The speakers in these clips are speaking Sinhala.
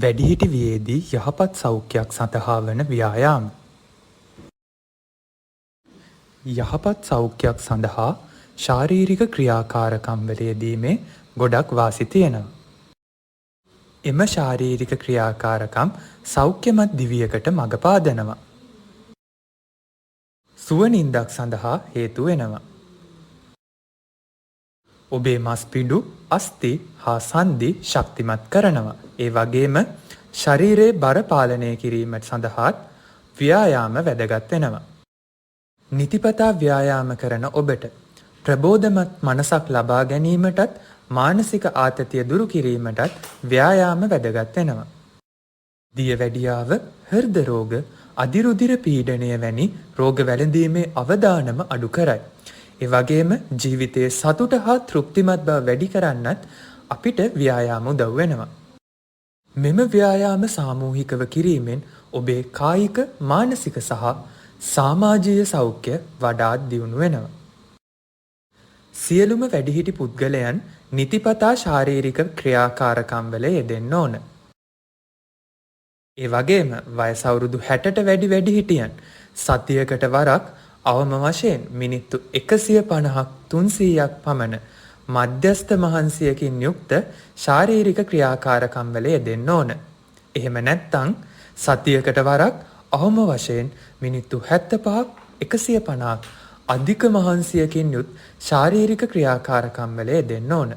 වැඩිහිටි වියේදී යහපත් සෞඛ්‍යයක් සඳහා වන ව්‍යායාම. යහපත් සෞඛ්‍යයක් සඳහා ශාරීරික ක්‍රියාකාරකම්වල යෙදීමේ ගොඩක් වාසි තියෙනවා. එම ශාරීරික ක්‍රියාකාරකම් සෞඛ්‍යමත් දිවියකට මඟ පාදනවා. සුව නින්දක් සඳහා හේතු වෙනවා. ඔබේ මස්පිඩු, අස්ථි හා සන්ධි ශක්තිමත් කරනවා. ඒ වගේම ශරීරයේ බර පාලනය කිරීම සඳහාත් ව්‍යායාම වැදගත් වෙනවා. නිතිපතා ව්‍යායාම කරන ඔබට ප්‍රබෝධමත් මනසක් ලබා ගැනීමටත් මානසික ආතතිය දුරු කිරීමටත් ව්‍යායාම වැදගත් වෙනවා. දියවැඩියාව, හෘද රෝග, අධිරුධිර පීඩනය වැනි රෝග වැළඳීමේ අවදානම අඩු කරයි. ඒ වගේම ජීවිතයේ සතුට හා තෘප්තිමත් බව වැඩි කරන්නත් අපිට ව්‍යායාම උදව් වෙනවා. මෙම ව්‍යායාම සාමූහිකව කිරීමෙන් ඔබේ කායික, මානසික සහ සමාජීය සෞඛ්‍ය වඩාත් දියුණු වෙනවා. සියලුම වැඩිහිටි පුද්ගලයන් නිතිපතා ශාරීරික ක්‍රියාකාරකම් වල යෙදෙන්න ඕන. ඒ වගේම වයස අවුරුදු 60ට වැඩි වැඩිහිටියන් සතියකට වරක් අවම වශයෙන් මිනිත්තු 150ක් 300ක් පමණ මධ්‍යස්ථ මහන්සියකින් යුක්ත ශාරීරික ක්‍රියාකාරකම් වල යෙදෙන්න ඕන. එහෙම නැත්නම් සතියකට වරක් අවම වශයෙන් මිනිත්තු 75ක් 150ක් අධික මහන්සියකින් යුත් ශාරීරික ක්‍රියාකාරකම් වල යෙදෙන්න ඕන.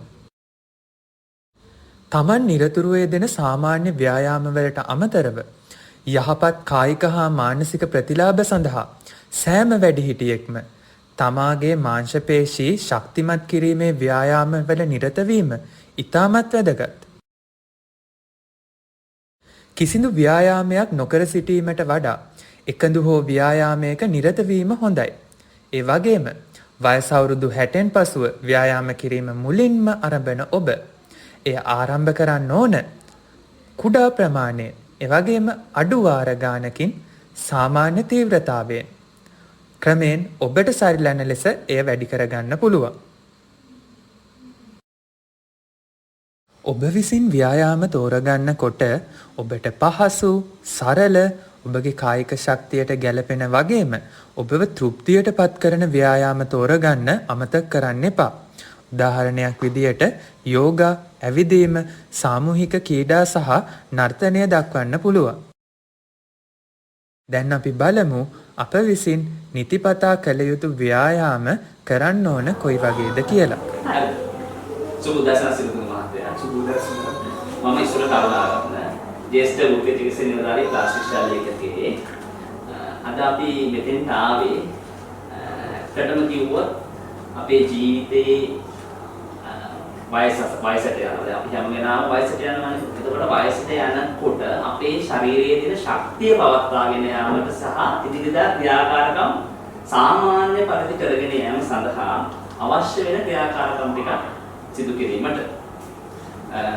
තමන් නිරතුරුව යෙදෙන සාමාන්‍ය ව්‍යායාම වලට අමතරව යහපත් කායික හා මානසික ප්‍රතිලාභ සඳහා සෑම වැඩිහිටියෙක්ම තමාගේ මාංශ පේශී ශක්තිමත් කිරීමේ ව්‍යායාම වල නිරත වීම ඉතාමත් වැදගත්. කිසිදු ව්‍යායාමයක් නොකර සිටීමට වඩා එකඳු හෝ ව්‍යායාමයක නිරත වීම හොඳයි. ඒ වගේම වයස අවුරුදු 60න් පසුව ව්‍යායාම කිරීම මුලින්ම ආරම්භන ඔබ එය ආරම්භ කරන්න ඕන කුඩා ප්‍රමාණයෙන්, ඒ වගේම අඩු වාර ගානකින් සාමාන්‍ය තීව්‍රතාවයෙන්. ක්‍රමෙන් ඔබට සරිලන ලෙස එය වැඩි කරගන්න පුළුවන්. ඔබ විසින් ව්‍යායාම තෝරගන්නකොට ඔබට පහසු, සරල, ඔබගේ කායික ශක්තියට ගැලපෙන වගේම ඔබව තෘප්තියට පත් කරන ව්‍යායාම තෝරගන්න අමතක කරන්න එපා. උදාහරණයක් විදියට යෝගා, ඇවිදීම, සාමූහික ක්‍රීඩා සහ නර්තනය දක්වන්න පුළුවන්. දැන් අපි බලමු අප විසින් නිතිපතා කළ යුතු ව්‍යායාම කරන්න ඕන කොයි වගේද කියලා. සුබෝදෑසන සිරිතුංග මහත්තයා. සුබෝදෑසන. මම ඉස්සර කරුණාරත්න ජ්‍යෙෂ්ඨ රූපේ චිකිත්සක නිලධාරී ප්ලාස්ටික් ශල්‍යකයේ. අද අපි මෙතෙන්ට ආවේ ඇත්තටම කිව්වොත් අපේ ජීවිතේ වයසට යනවා. අපි හැම වෙනාම වයසට යනවානේ. එතකොට වයසට යනකොට අපේ ශරීරයේ තියෙන ශක්තිය පවත්වාගෙන යාමට සහ ඉදිරියදා ක්‍රියාකාරකම් සාමාන්‍ය පරිදි කරගෙන යාම සඳහා අවශ්‍ය වෙන ක්‍රියාකාරකම් ටික සිදු කිරීමට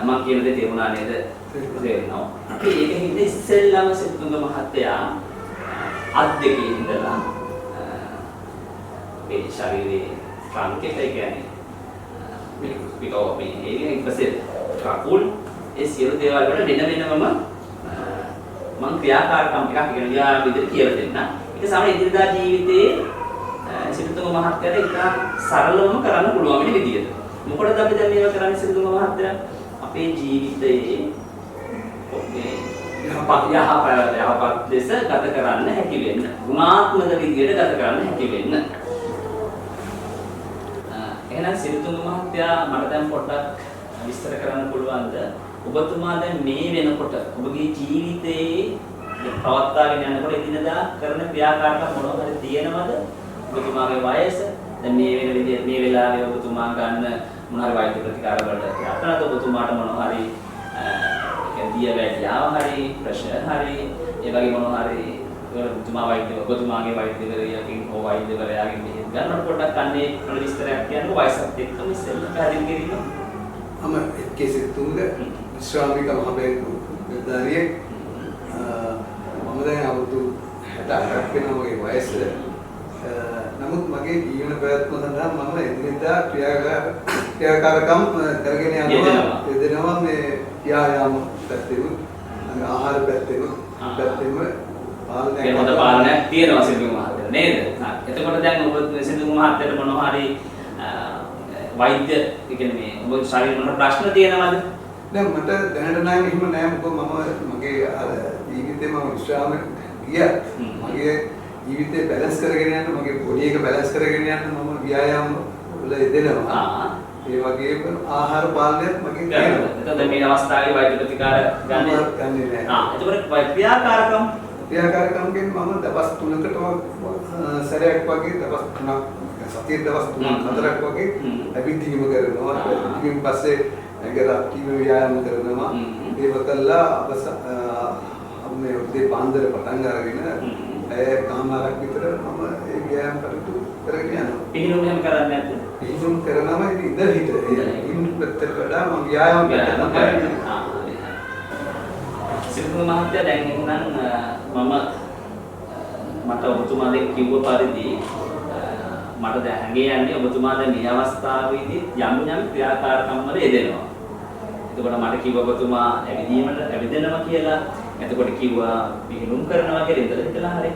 මම කියන දේ තේරුණා නේද? තේරෙනවා. අපි ඒකෙන් ඉස්සෙල්ලාම සිරිතුංග මහත්තයා අත් දෙකේ ඉඳලා මේ ශරීරයේ සංකේත කියන්නේ පිටෝ මේ ඊපස්සේ කකුල් ඒ සියලු දේවල් වල වෙනම මම ක්‍රියාකාරකම් ටිකක් ඉගෙන විදිහට කියලා දෙන්න. ඒක සමහර ඉදිරියදා ජීවිතයේ සිරිතුංග මහත්තයාට ඒක සරලවම කරන්න පුළුවන් වෙන විදිහට. මොකටද අපි දැන් මේවා කරන්නේ සිරිතුංග මහත්තයා? අපේ ජීවිතයේ ඔබේ යහපත් ලෙස ගත කරන්න හැකි වෙන්න. ගුණාත්මක විදිහට ගත කරන්න හැකි වෙන්න. එහෙනම් සිරිතුංග මහත්තයා මට දැන් පොඩ්ඩක් විස්තර කරන්න පුළුවන්ද? ඔබතුමා දැන් මේ වෙනකොට ඔබගේ ජීවිතයේ පවත්වාගෙන යනකොට එදිනදා කරන ක්‍රියාකාරකම් මොනවා හරි තියෙනවද? ඔබතුමාගේ වයස දැන් මේ වෙන විදිහට මේ වෙලාවේ ඔබතුමා ගන්න මොන හරි වෛද්‍ය ප්‍රතිකාර වලට යටනද ඔබතුමාට මොනවා හරි දියවැඩියාව හරි ප්‍රෙෂර් හරි ඒ වගේ මොනවා හරි ඔබතුමාගේ වෛද්‍යවරයාගෙන් හෝ වෛද්‍යවරයාගෙන් මෙහෙම ගන්නකොට පොඩ්ඩක් අන්නේ වල විස්තරයක් කියන්නකො වයසත් එක්කම ඉස්සෙල්ලා පැහැදිලි කිරීම. මම එක්කේ සිරිතුංග විශ්‍රාමික මහබැංකු නිලධාරියෙක්. මම දැන් අවුරුදු 68ක් වෙනවා මගේ වයස. නමුත් මගේ ජීවන ප්‍රයත්න සඳහා මම එදිනෙදා ක්‍රියාකාරකම් කරගෙන යනවා මේ ව්‍යායාම පැත්තේ ආහාර පැත්තෙම පාලනය ඒ හොඳ පාලනයක් තියෙනවා සිතුම් මහත්තයා නේද? එතකොට දැන් ඔබ සිතුම් මහත්තයාට මොනවා හරි වෛද්‍ය කියන්නේ මේ ඔබ ශරීර මොන ප්‍රශ්න තියෙනවද? දැන් මට දැනට නම් එහෙම නෑ මොකද මම මගේ අර ජීවිතේ මම විශ්‍රාම ගියා. මගේ ජීවිතේ බැලන්ස් කරගෙන යන්න මගේ බොඩි එක බැලන්ස් කරගෙන යන්න මම ව්‍යායාම වල යෙදෙනවා. ඒ වගේම ආහාර පාලනයත් මගේ තියෙනවා. එතකොට මේ අවස්ථාවේ වෛද්‍ය ප්‍රතිකාර ගන්නේ නෑ. එතකොට ක්‍රියාකාරකම් කියන්නේ මම දවස් 3කටම සැරයක් වගේ දවස් 3ක් සතියේ දවස් 3-4ක් වගේ ඇවිදීම කරනවා. ඊට පස්සේ ඒකට කීම ව්‍යායාම කරනවා. ඒව කළා මේ උදේ පාන්දර පටන් අරගෙන කාමාරක් විතර මම ඒ ව්‍යායාම කටයුතු කරගෙන යනවා. පිහිනුම් එහෙම කරන්නේ නැද්ද? පිහිනුම් කරනම ඉඳලා හිට. ඉන්න පැත්තට වඩා මම ව්‍යායාම කරනවා. සිතුම් මහත්තයා දැන් එහෙනම් මට ඔබතුමාගෙන් කිව්ව පරිදි මට දැන් හැඟේ යන්නේ ඔබතුමා දැන් මේ අවස්ථාවේදී යම් ක්‍රියාකාරකම් වල යෙදෙනවා. එතකොට මට කිව්ව ඔබතුමා ඇවිදිනවා කියලා. එතකොට කිව්වා පිහිනුම් කරනවා කියලා ඉඳලා හිටලා හරි.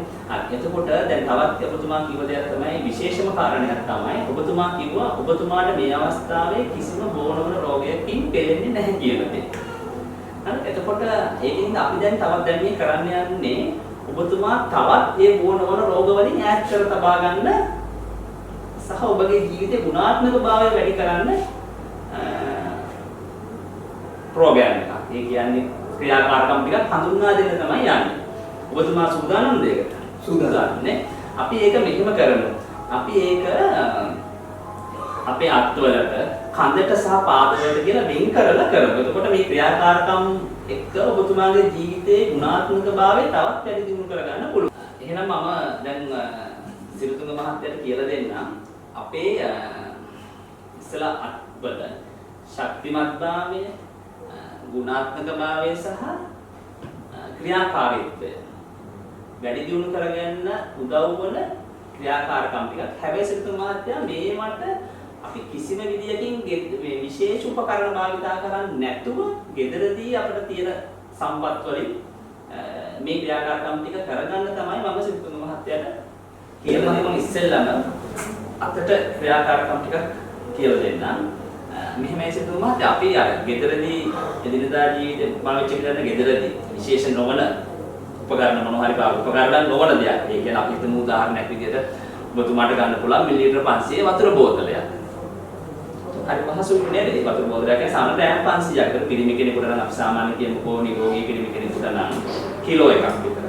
එතකොට දැන් තවත් ඔබතුමා කිව්ව දෙයක් තමයි විශේෂම කාරණයක් තමයි ඔබතුමා කිව්වා ඔබතුමාට මේ අවස්ථාවේ කිසිම බෝනවන රෝගයකින් පෙළෙන්නේ නැහැ කියලා දෙයක්. හරි. එතකොට ඒකින්ද අපි දැන් තවත් දැන් මේ කරන්න යන්නේ ඔබතුමා තවත් මේ බෝනවන රෝග වලින් ඈත් කර තබා ගන්න සහ ඔබගේ ජීවිතේ ගුණාත්මක භාවය වැඩි කරන්න ප්‍රෝග්‍රෑම් එකක්. ඒ කියන්නේ ක්‍රියාකාරකම් ටිකක් හඳුන්වා දෙන්න තමයි යන්නේ. ඔබතුමා සූදානම්ද ඒකට? සූදානම් නේ. අපි ඒක මෙහෙම කරමු. අපි ඒක අපේ අත්වලට කඳට සහ පාදවලට කියලා වෙන් කරලා කරමු. එතකොට මේ ක්‍රියාකාරකම් එක්ක ඔබතුමාගේ ජීවිතේ ගුණාත්මක භාවය තවත් වැඩි දියුණු කරගන්න පුළුවන්. එහෙනම් මම දැන් සිරිතුංග මහත්තයාට කියලා දෙන්නම්. අපේ ඉස්සලා අත්වල ශක්තිමත්භාවය, ගුණාත්මක භාවය සහ ක්‍රියාකාරීත්වය වැඩි දියුණු කරගන්න උදව් වන ක්‍රියාකාරකම් ටිකක්. හැබැයි සිරිතුංග මහත්තයා මේවට අපි කිසිම විදියකින් මේ විශේෂ උපකරණ භාවිතා කරන්නේ නැතුව ගෙදරදී අපිට තියෙන සම්පත් වලින් මේ ක්‍රියාකාරකම් ටික කරගන්න තමයි මම සිරිතුංග මහත්තයාට කියලා දෙන්න ඉස්සෙල්ලාම අතට ක්‍රියාකාරකම් ටික කියලා දෙන්නම්. මෙහෙමයි සිරිතුංග මහත්තයා අපි අර ගෙදරදී එදිනදා ජීවිතේ පාවිච්චි කරන ගෙදරදී විශේෂ නොවන උපකරණ මොනවා හරි උපකරණ නොවන දෙයක්. ඒ කියන්නේ අපි හිතමු උදාහරණයක් විදිහට ඔබතුමාට ගන්න පුළුවන් මිලිලීටර 500 වතුර බෝතලයක්. හරි පහසුයි නේද? ඒ වතුර බෝතලයක් කියන්නේ සාමාන්‍ය ග්‍රෑම් 500ක්. පිරිමි කෙනෙකුට නම් අපි සාමාන්‍ය කියමුකෝ නිරෝගී පිරිමි කෙනෙකුට නම් කිලෝ එකක් විතර.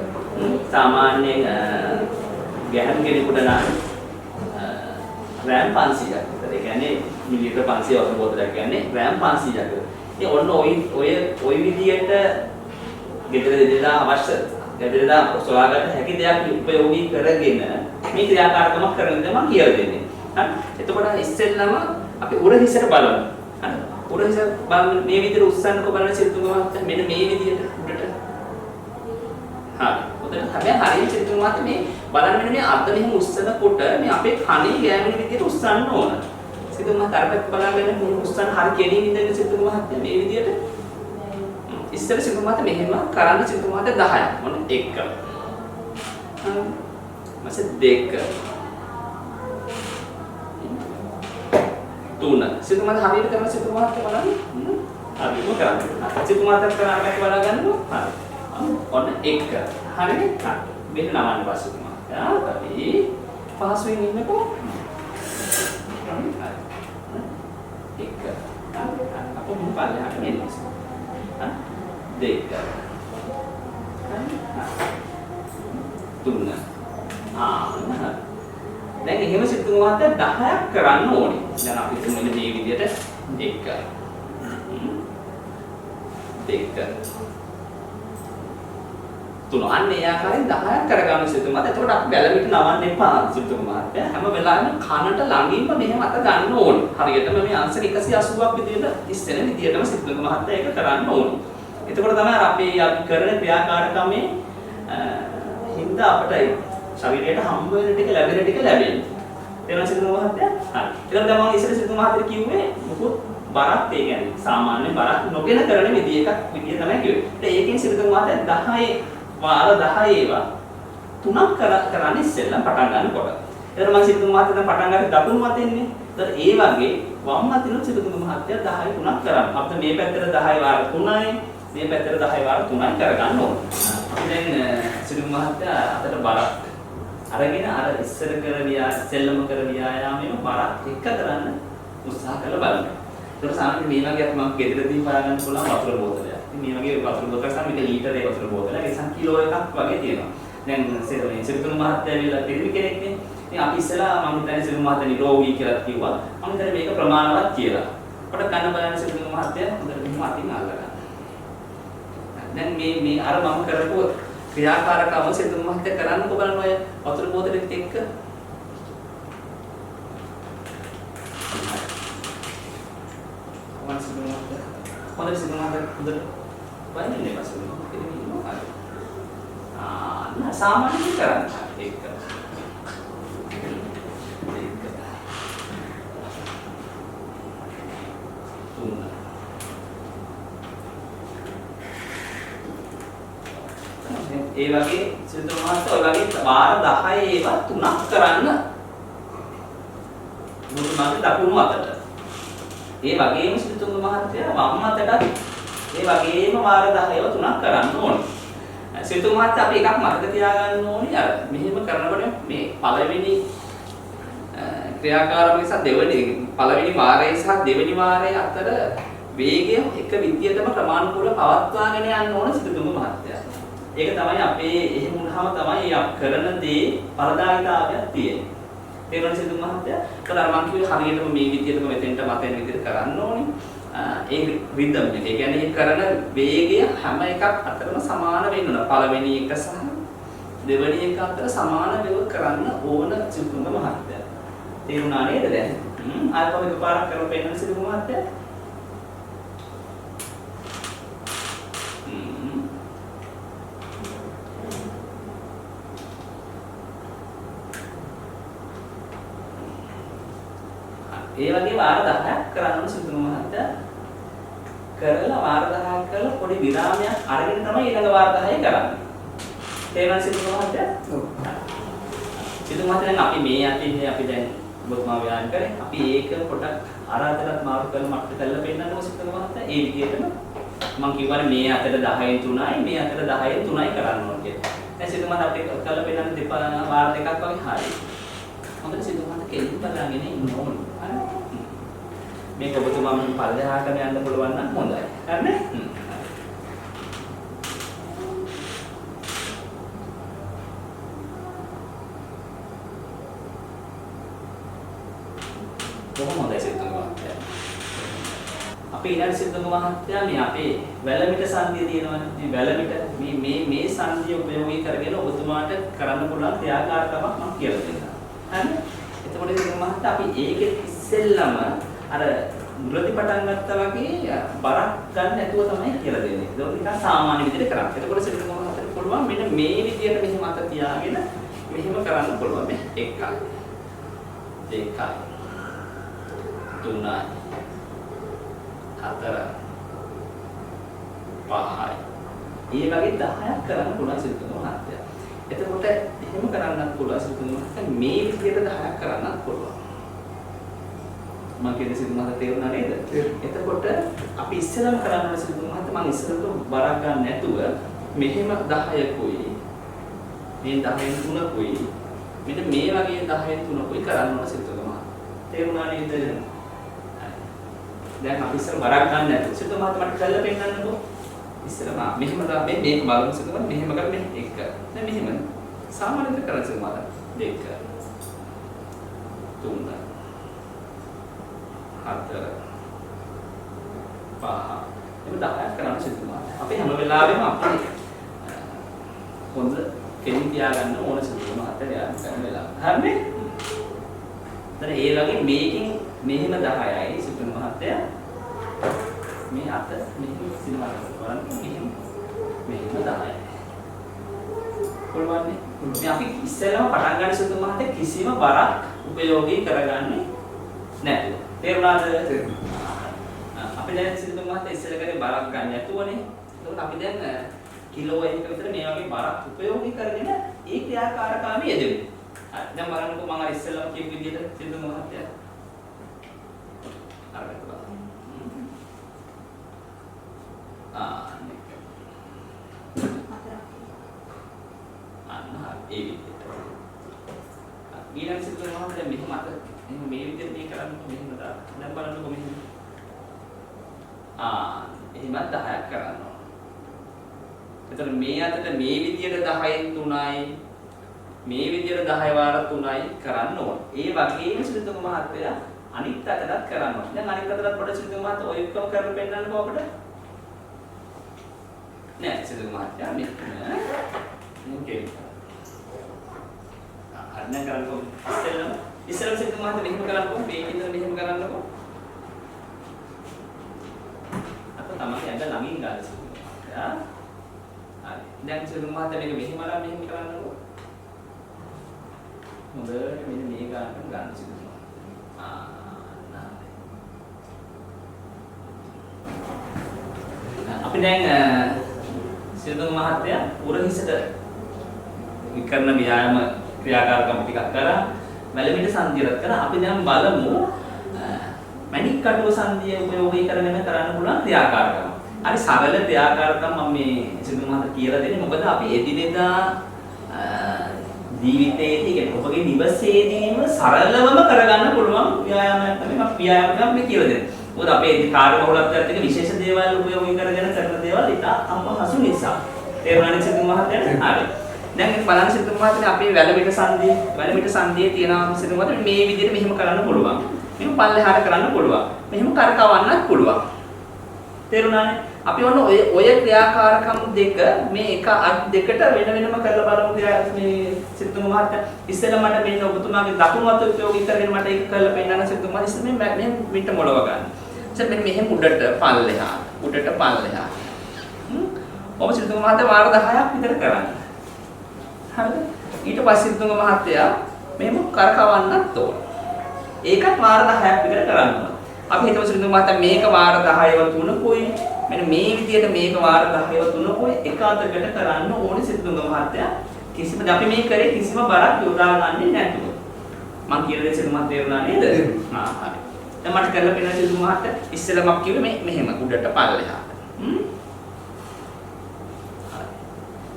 සාමාන්‍යයෙන් ගැහැණු කෙනෙකුට නම් ග්‍රෑම් 500ක් විතර. ඒ කියන්නේ මිලිලීටර 500 වතුර බෝතලයක් කියන්නේ ග්‍රෑම් 500ක් විතර. ඉතින් ඔන්න ඔය විදියට ගෙදර දෙදා අවශ්‍ය ගෙදරදා සොයාගන්න හැකි දෙයක් උපයෝගී කරගෙන මේ ක්‍රියාකාරකමක් කරන දේ මම කියලා දෙන්නේ. හරි. එතකොට ඉස්සෙල්ලාම අපි උරහිසට බලමු. හරි. උරහිස බලන්න මේ විදිහට උස්සන්නකො බලන්න සිරිතුංග මහත්තයා මෙන්න මේ විදිහට උඩට. හරි. උඩට හැබැයි හරියට සිරිතුංග මහත්තයා මේ බලන්න මෙන්න මේ අද්ද මෙහෙම උස්සනකොට මේ අපේ කණේ ගෑවෙන විදිහට උස්සන්න ඕන. සිරිතුංග මහත්තයා අර පැත්ත බලන්න මේ උස්සන්න හරි කෙලින් ඉඳගෙන සිරිතුංග මහත්තයා මේ විදිහට ඉස්සර සිරිතුංග මහත්තයා මෙහෙම කරන්න සිරිතුංග මහත්තයා 10ක්. මොන 1 masih 2 3 situ mana hari itu karena situ mana kemana hari itu kan situ mana karena apa kemana kan lu on 1 hari ini kan beda namanya pas itu ya tapi pas ini kok 1 apa lupa ya ini 2 තුන දැන් එහෙම සිතුම් මහත්තයා 10ක් කරන්න ඕනේ. දැන් අපි තුමෙන් මේ විදිහට 1 2 3 අන්න ඒ ආකාරයෙන් 10ක් කරගන්න සිතුම් මහත්තයා. එතකොට අපි බැලමිට නවන්න එපා සිතුම් මහත්තයා. හැම වෙලාවෙම කනට ළඟින්ම මෙහෙම අත ගන්න ඕනේ. හරියටම මේ අංශක 180ක් විදිහට ඉස්සෙන විදිහටම සිතුම් මහත්තයා ඒක කරන්න ඕනේ. එතකොට තමයි අපි කරන ක්‍රියාකාරකමේ හින්දා අපිට ශරීරයට හම්බ වෙන ටික ලැබෙන ටික ලැබෙන්නේ. තේරුණා සිතුම් මහත්තයා? හරි. ඊළඟට මම ඉස්සර සිතුම් මහත්තයා කිව්වේ මොකද බරක් ඒ කියන්නේ සාමාන්‍ය බරක් නොගෙන කරන විදිය තමයි කිව්වේ. ඒකෙන් සිරිතුංග මහත්තයා 10 වාර 10 ඒවා තුනක් කරන්නේ ඉස්සෙල්ලා පටන් ගන්නකොට. එතන මම සිරිතුංග මහත්තයා පටන් ගන්නේ දකුණු අතින්නේ. ඒතර ඒ වගේ වම් අතිනුත් සිරිතුංග මහත්තයා 10 තුනක් කරන්න. අපිට මේ පැත්තට 10 වාර 3යි මේ පැත්තට 10 වාර 3යි කරගන්න ඕනේ. අපි දැන් සිරිතුංග මහත්තයා අතට බරක් අරගෙන අර ඉස්සර කර සෙල්ලම කර ව්‍යායාමයෙන් බරක් එක කරන්න උත්සාහ කරලා බලන්න. ඒක සාමාන්‍යයෙන් මේ වගේ මම ගෙදරදී හොයාගන්න පුළුවන් වතුර බෝතලයක්. ඉතින් මේ වගේ වතුර බෝතලයක් සම මේක ලීටරේ වතුර බෝතලයක් ඒ සම් කිලෝ එකක් වගේ තියෙනවා. දැන් සිරිතුංග මහත්තයා ඇවිල්ලා පිරිමි කෙනෙක්නේ. ඉතින් අපි ඉස්සෙල්ලා මම හිතන්නේ සිරිතුංග මහත්තයා නිරෝගී කියලා කිව්වා. මම හිතන්නේ මේක ප්‍රමාණවත් කියලා. අපිට කන බලන සිරිතුංග මහත්තයා හොඳට මෙහෙම අතින් අල්ලගන්න. දැන් මේ අර මම කරපුව ක්‍රියාකාරකම සිරිතුංග මහත්තයා කරන්නකො බලන්න ඔය වතුර බෝතලෙත් එක්ක. Mana sih mengajar bener banyak nih mas ini mau nah sama ini kan tuna lagi situ mas lagi bar 10 ඒවා තුනක් කරන්න මුළු මාසේ දකුණු අතට ඒ වගේම සිරිතුංග මහත්තයා වම් අතටත් ඒ වගේම වාර 10ව තුනක් කරන්න ඕනේ. සිරිතුංග මහත්තයා අපි එකක් මතක තියාගන්න ඕනේ අර මෙහෙම කරනකොට මේ පළවෙනි ක්‍රියාකාරකම නිසා පළවෙනි වාරය සහ දෙවෙනි වාරය අතර වේගය එක විදියටම ක්‍රමානුකූලව පවත්වාගෙන යන්න ඕනේ සිරිතුංග මහත්තයා. ඒක තමයි අපේ එහෙම වුණාම තමයි කරන දේ පරදායිතාවයක් තියෙන්නේ. තේරුණා සිරිතුංග මහත්තයා? කළා මම කිව්වේ හරියටම මේ විදියටම මෙතෙන්ට මතෙන් විදියට කරන්න ඕනේ. ඒ රිද්ම් එක. ඒ කියන්නේ මේ කරන වේගය හැම එකක් අතරම සමාන වෙන්න ඕන. පළවෙනි එක සහ දෙවෙනි එක අතර සමාන වේග කරන්න ඕන සිරිතුංග මහත්තයා. තේරුණා නේද දැන්? ආයෙත් එකපාරක් කරලා පෙන්නන්න සිරිතුංග මහත්තයා. ඒ වගේ වාර 10ක් කරන්න සිරිතුංග මහත්තයා කරලා වාර 10ක් කරලා පොඩි විරාමයක් අරගෙන තමයි ඊළඟ වාර 10 කරන්නේ. තේරුණාද සිරිතුංග මහත්තයා? ඔව්. සිරිතුංග මහත්තයා දැන් අපි මේ යන්නේ අපි දැන් ඔබතුමා ව්‍යායාම කරේ. අපි ඒක පොඩක් අරහතට මාරු කරලා මට කරලා පෙන්නන්නකො සිරිතුංග මහත්තයා. ඒ විදිහටම මම කියවනේ මේ අතට 10න් 3යි මේ අතට 10න් 3යි කරන්න ඕනේ කියලා. දැන් සිරිතුංග මහත්තයා අපිට කරලා පෙන්නන්න දෙපා වාර දෙකක් වගේ හරියි. හොඳට සිරිතුංග මහත්තයා කෙලින් බලාගෙන ඉන්න ඕනේ. මේක ඔබතුමා මම පල්ලෙහාටම යන්න පුළුවන් නම් හොඳයි. හරිනේ? කොහොමද හොඳයි සිරිතුංග මහත්තයා? අපි ඊළඟ සිරිතුංග මහත්තයා මේ අපේ වැලමිට සංදිය තියෙනවනේ. මේ වැලමිට මේ සංදිය උපයෝගී කරගෙන ඔබතුමාට කරන්න පුළුවන් ක්‍රියාකාරකමක් මම කියලා දෙන්නම්. හරිනේ? එතකොට සිරිතුංග මහත්තයා අපි ඒකෙත් ඉස්සෙල්ලම අර මුලදී පටන් ගත්තා වගේ බරක් ගන්න නැතුව තමයි කියලා දෙන්නේ. ඒක නිකන් සාමාන්‍ය විදිහට කරන්නේ. එතකොට සිරිතුංග මහත්තයාට පුළුවන් මෙන්න මේ විදිහට මෙහෙම අත තියාගෙන මෙහෙම කරන්න පුළුවන්. මේ 1යි 2යි 3යි 4යි 5යි. මේ වගේ 10ක් කරන්න පුළුවන් සිරිතුංග මහත්තයා. එතකොට එහෙම කරන්නත් පුළුවන් සිරිතුංග මහත්තයා මේ විදිහට 10ක් කරන්නත් පුළුවන්. මම කියන්නේ සිරිතුංග මහත්තයා තේරුණා නේද? එතකොට අපි ඉස්සෙල්ලාම කරන්න ඕන සිරිතුංග මහත්තයා මම ඉස්සෙල්ලට බරක් ගන්න නැතුව මෙහෙම 10කුයි මේ 10න් 3කුයි මෙන්න මේ වගේ 10න් 3කුයි කරන්න ඕන සිරිතුංග මහත්තයා. තේරුණා නේද? දැන් අපි ඉස්සෙල්ලා බරක් ගන්න නැතුව සිරිතුංග මහත්තයා මට කරලා පෙන්නන්නකෝ. ඉස්සෙල්ලා මේක බලමු සිරිතුංග මෙහෙම කරලා මෙහෙම 1. දැන් මෙහෙම සාමාන්‍යයෙන් කරන්නේ සිරිතුංග මහත්තයා 2 3 4 5 එම 10ක් කරන්න සිරිතුංග මහත්තයා. අපි හැම වෙලාවෙම අපි හොඳ කෙලින් තියාගන්න ඕන සිරිතුංග මහත්තයා කරන වෙලාව. හරිනේ? දැන් ඒ වගේ මේකෙන් මෙහෙම 10යි සිරිතුංග මහත්තයා මේ අත මෙහෙම සිනමා කරනවා මෙහෙම 10යි. කොල්වන්නේ මේ අපි ඉස්සෙල්ලාම පටන් ගන්න සිරිතුංග මහත්තයා කිසිම බරක් උපයෝගී කරගන්නේ නැතුව. තේරුණාද? අපි දැන් සිද්ධ මහත්තයා ඉස්සෙල්ල කරේ බරක් ගන්න නැතුවනේ. ඒකට අපි දැන් කිලෝ 1ක විතර මේ වගේ බරක් උපයෝගී කරගෙන ඒ ක්‍රියාකාරකම යෙදෙමු. හරි. දැන් බලන්නකෝ මම අර ඉස්සෙල්ලම කියපු විදිහට සිද්ධ මහත්තයා. අරකට බලන්න. ඒ විදිහට. ඊළඟ සිද්ධ මහත්තයා මෙහෙම අත එහෙනම් මේ විදිහට මේ කරන්නේ මෙහෙම දාලා. දැන් බලන්නකෝ මෙහෙම. එහෙම 10ක් කරනවා. එතකොට මේ අතට මේ විදියට 10න් 3යි මේ විදියට 10 වාර 3යි කරන්න ඕන. ඒ වගේම සිද්ධ මහත්තයා අනිත් අතටත් කරන්න ඕන. දැන් අනිත් අතටත් පොඩ සිද්ධ මහත්තයා ඔය එකම කරලා පෙන්නන්නකෝ අපිට. නෑ සිද්ධ මහත්තයා මේක අන්න කරන්නකෝ ඉස්සෙල්ලම සිද්ධ මහත්තයා මෙහෙම කරන්නකෝ මේ විදිහට මෙහෙම කරන්නකෝ අත තමයි ඇඳ ළඟින් ගන්න සිද්ධ මහත්තයා හරි දැන් සිද්ධ මහත්තයා මේක මෙහෙම අරන් මෙහෙම කරන්නකෝ හොඳට මෙන්න මේ ගන්න සිද්ධ මහත්තයා අපි දැන් සිද්ධ මහත්තයා උරහිසට විකරණ ව්‍යායාම ක්‍රියාකාරකම් ටිකක් කරා මැලමිට සංදියරත් කරා අපි දැන් බලමු මැණික් කටුව සංදිය උපයෝගී කරගෙන කරන්න පුළුවන් ක්‍රියාකාරකම්. හරි සරල ක්‍රියාකාරකම් මම මේ සිද්ධ මහත්තයා කියලා දෙන්නේ මොකද අපි එදිනෙදා ජීවිතයේදී කියන්නේ ඔබගේ නිවසේදීම සරලවම කරගන්න පුළුවන් ව්‍යායාමයක් තමයි මම ව්‍යායාමයක් මේ කියලා දෙන්නේ. මොකද අපේ කාර්යබහුලත්වයත් එක්ක විශේෂ දේවල් උපයෝගී කරගෙන කරන දේවල් ඉතා අම්මහසු නිසා. තේරුණානේ සිද්ධ මහත්තයා? හරි. දැන් බලන්න සිද්ධ මහත්තයා අපේ වැලමිට සංදියේ තියෙනවා සිද්ධ මහත්තයා මේ විදිහට මෙහෙම කරන්න පුළුවන්. මෙහෙම පල්ලෙහාට කරන්න පුළුවන්. මෙහෙම කරකවන්නත් පුළුවන්. තේරුණානේ? අපි ඔන්න ඔය ක්‍රියාකාරකම් දෙක මේ එක අත් දෙකට වෙන වෙනම කරලා බලමු මේ සිද්ධ මහත්තයා. ඉස්සෙල්ලා මට මෙන්න ඔබතුමාගේ දකුණු අත උපයෝගී කරගෙන මට ඒක කරලා පෙන්නන්න සිද්ධ මහත්තයා. ඉස්සෙල්ලා මේ මිට මොලව ගන්න. ඉතින් මෙන්න මෙහෙම උඩට පල්ලෙහා. ඔබ සිද්ධ මහත්තයා වාර 10ක් විතර කරන්න. හරිද? ඊට පස්සේ සිද්ධ මහත්තයා මෙහෙම කරකවන්නත් ඕන. ඒකත් වාර 10ක් විතර කරන්න ඕන. අපි හිතමු සිද්ධ මහත්තයා මේක වාර 10ව 3කුයි මෙන්න මේ විදියට මේක වාර 10ව 3කුයි එක අතකට කරන්න ඕනේ සිද්ධ මහත්තයා. කිසිම අපි මේ කරේ කිසිම බරක් යොදා ගන්නේ නැතුව. මම කියලා දෙන්න සිද්ධ මහත්තයා තේරුණා නේද? හරි. දැන් මට කරලා පෙන්නන සිද්ධ මහත්තයා ඉස්සෙල්ලා මම කිව්වේ මෙහෙම උඩට පල්ලෙහාට.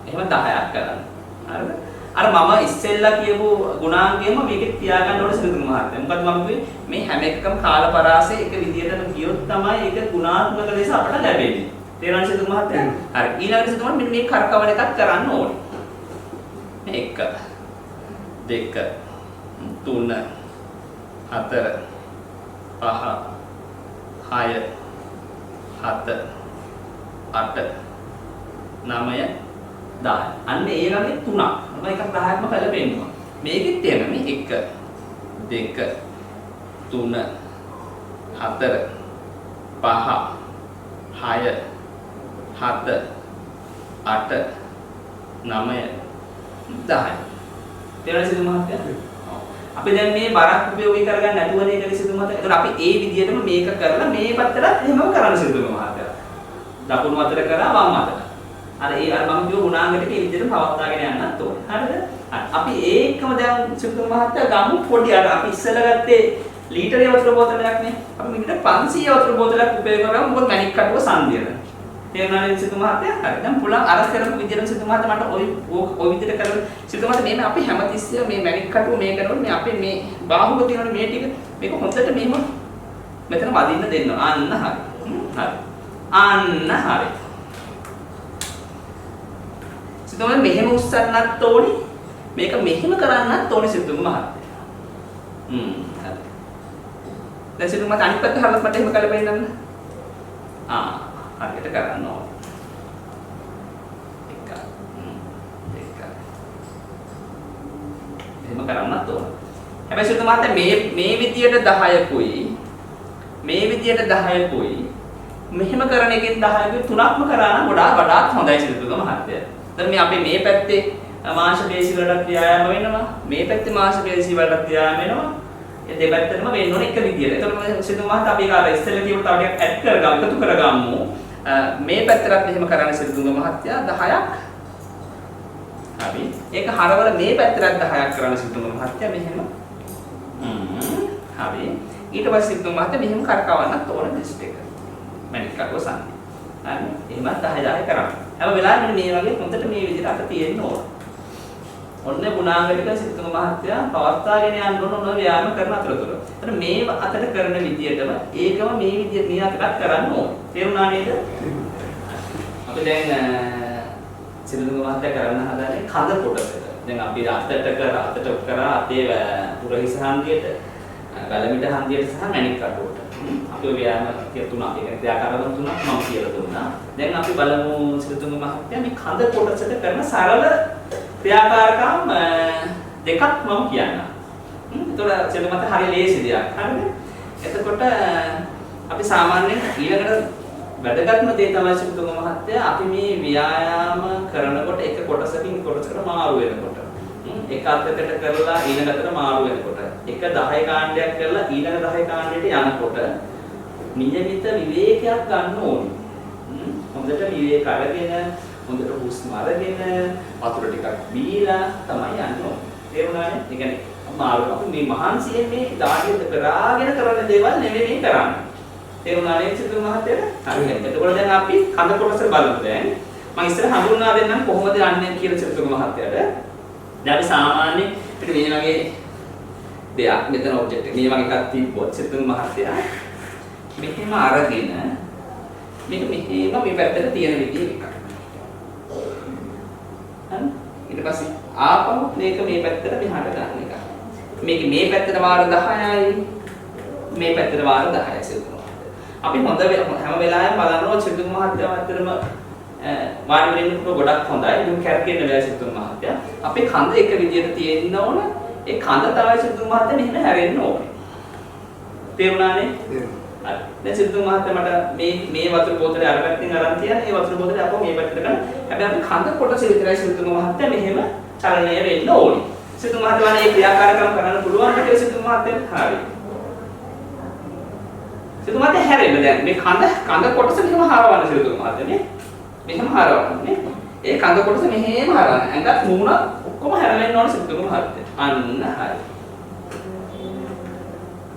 එහෙම 10ක් කරන්න. හරිද? අර මම ඉස්සෙල්ලා කියපු ගුණාංගයම මේකේ තියාගන්න ඕනේ සිද්ධ මහත්තයා. මොකද මම කිව්වේ මේ හැම එකකම කාලපරාසය එක විදියටම ගියොත් තමයි ඒක ගුණාත්මක ලෙස අපට ලැබෙන්නේ. තේරුණාද සිද්ධ මහත්තයා? හරි. ඊළඟට සිද්ධ මහත්තයා මෙන්න මේ කරකවන එකක් කරන්න ඕනේ. 1 2 3 4 5 6 7 8 9 10. අන්න ඒ වගේ 3ක්. මම එකක් 10ක්ම කරලා පෙන්නනවා. මේකෙත් එහෙම මේ 1 2 3 4 5 6 7 8 9 10. තේරුණාද සිද්ධ මහත්තයා? අපි දැන් මේ බරක් උපයෝගී කරගන්න නැතුවනේ ඒක සිද්ධ මහත්තයා. ඒතකොට අපි ඒ විදිහටම මේක කරලා මේ පැත්තට එහෙමම කරන්න සිද්ධ මහත්තයා. දකුණු අතට කරා වම් අතට. අර ඒ අර මම කියව ගුණාංග ටික ඒ විදිහට පවත්වාගෙන යන්නත් ඕනේ. හරිද? අපි ඒකම දැන් සිද්ධ මහත්තයා ගමු පොඩි අර අපි ඉස්සෙල්ලා ගත්තේ ලීටරේ වතුර බෝතලයක් නේ. අපි මේකට 500 වතුර බෝතලයක් උපයෝග කරාම මොකද මැණික් කටුව සංදියන. තේරුණානේ සිද්ධ මහත්තයා? හරි. දැන් පුළුවන් අර කරපු විදිහට සිද්ධ මහත්තයා මට ওই විදිහට කරලා සිද්ධ මහත්තයා මේ අපි හැමතිස්සෙම මේ මැණික් කටුව මේ කරනකොට මේ අපේ මේ බාහුව තියෙනවනේ මේ ටික මේක හොඳට මෙහෙම මෙතන වදින්න දෙන්න. අන්න හරි. හරි. අන්න හරි. සිද්ධ මහත්තයා මෙහෙම උස්සන්නත් ඕනි. මේක මෙහෙම කරන්නත් ඕනි සිද්ධ මහත්තයා. හරි. දැන් සිද්ධ මහත්තයා අනිත් පැත්ත හරවත් මට එහෙම කරලා පෙන්නන්න. හරියට කරන්න ඕනේ. එහෙම කරන්නත් ඕන. හැබැයි සිද්ධ මහත්තයා මේ විදියට 10කුයි මේ විදියට 10කුයි මෙහෙම කරන එකෙන් 10කුයි තුනක්ම කරා නම් වඩාත් හොඳයි සිද්ධ මහත්තයා. දැන් මේ අපේ මේ පැත්තේ මාංශ පේශි වලට ව්‍යායාම වෙනවා. මේ පැත්තේ මාංශ පේශි වලට ව්‍යායාම වෙනවා. ඒ දෙපැත්තටම වෙන්න ඕනේ එක විදියට. එතකොට සිද්ධ මහත් අපි ඒක අර ඉස්සෙල්ලා කියපු තව ටිකක් ඇඩ් කරගමු, එකතු කරගමු. මේ පැත්තට මෙහෙම කරන්න සිද්ධ මහත්තයා 10ක්. හරි. ඒක හරවල මේ පැත්තට 10ක් කරන්න සිද්ධ මහත්තයා මෙහෙම. හරි. ඊට පස්සේ සිද්ධ මහත්තයා මෙහෙම කරකවන්නත් ඕන ලිස්ට් එක. මැනික් කටුව සංදි. හරි. එහෙමත් 10 10 කරන්න. හැම වෙලාවෙම මේ වගේ හොඳට මේ විදිහට අත තියෙන්න ඕන. ඔන්න ගුණාංගලික සිතුම මහත්තයා පවත්වාගෙන යන්න ඕන ව්‍යායාම කරන අතරතුර. එතන මේ අතට කරන විදියටම ඒකම මේ විදියට මේ අතට කරන්න ඕන. තේරුණා නේද? අපි දැන් සිතුම මහත්තයා කරන්න හදන්නේ කඳ කොටසට. දැන් අපි අතට කරා අතේ පුරහිස හන්දියට, ගලමිට හන්දියට සහ මැණික් කටුවට. අපි ව්‍යායාම තුනක් ඒක ක්‍රියාකාරකම් තුනක් මම කියලා දුන්නා. දැන් අපි බලමු සිතුම මහත්තයා මේ කඳ කොටසට කරන සරල ක්‍රියාකාරකම් දෙකක් මම කියන්නම්. ඒතකොට සිතුමත් හරිය ලේසි දෙයක්. හරිද? එතකොට අපි සාමාන්‍යයෙන් ඊළඟට වැදගත්ම දේ තමයි සිතුම මහත්තයා අපි මේ ව්‍යායාම කරනකොට එක කොටසකින් කොටසකට මාරු වෙනකොට. එක අතකට කරලා ඊළඟ අතට මාරු වෙනකොට. එක 10 කාණ්ඩයක් කරලා ඊළඟ 10 කාණ්ඩයට යනකොට නියමිත විවේකයක් ගන්න ඕනේ. හොඳට විවේක අරගෙන හොඳට හුස්ම අරගෙන වතුර ටිකක් බීලා තමයි යන්න ඕනේ. තේරුණානේ? ඒ කියන්නේ මාරු අපි මේ මහන්සියෙන් මේ දාඩියට කරාගෙන කරන දේවල් නෙමෙයි මේ කරන්නේ. තේරුණානේ සිතුම මහත්තයා? හරි. එතකොට දැන් අපි කඳ කොටස බලමු දැන්. මම ඉස්සර හඳුන්වා දෙන්නම් කොහොමද යන්නේ කියලා සිතුම මහත්තයාට. දැන් අපි සාමාන්‍ය පිට මේ වගේ දෙයක් මෙතන ඔබ්ජෙක්ට් එක මේ වගේ එකක් තිබ්බොත් සිතුම මහත්තයා මෙහෙම අරගෙන මේක මෙහෙම මේ පැත්තට තියෙන විදිහ එකක්. ඊට පස්සේ ආපහු මේක මේ පැත්තට මෙහාට ගන්න එක. මේක මේ පැත්තට වාර 10යි මේ පැත්තට වාර 10යි සිතුම. අපි හැම වෙලාවෙම බලනවා සිතුම මහත්තයා අතරම වාඩි වෙන්න ගොඩක් හොඳයි. දුක් කැරකෙන්න බෑ සිතුම මහත්තයා. අපේ කඳ එක විදියට තියෙන්න ඕන. ඒ කඳ තමයි සිතුම මහත්තයා මෙහෙම හැරෙන්න ඕනේ. තේරුණානේ? හරි. දැන් සිතුම මහත්තයා මට මේ වතුර බෝතලේ අර පැත්තෙන් අරන් තියන ඒ වතුර බෝතලේ අපෝ මේ පැත්තට ගන්න. හැබැයි අපි කඳ කොටස විතරයි සිතුම මහත්තයා මෙහෙම චලනය වෙන්න ඕනේ. සිතුම මහත්තයා මේ ක්‍රියාකාරකම් කරන්න පුළුවන් කියලා සිතුම මහත්තයා හරි. සිතුම මහත්තයා හැරෙන්න දැන් මේ කඳ කොටස මෙහෙම හරවන්න සිතුම මහත්තයා නේ. මෙහෙම හරවන්නේ. ඒ කඳ කොටස මෙහෙම හරවන්න. ඇඟත් මූණ ඔක්කොම හැරෙන්න ඕනේ සිතුම මහත්තයා. අන්න හරි.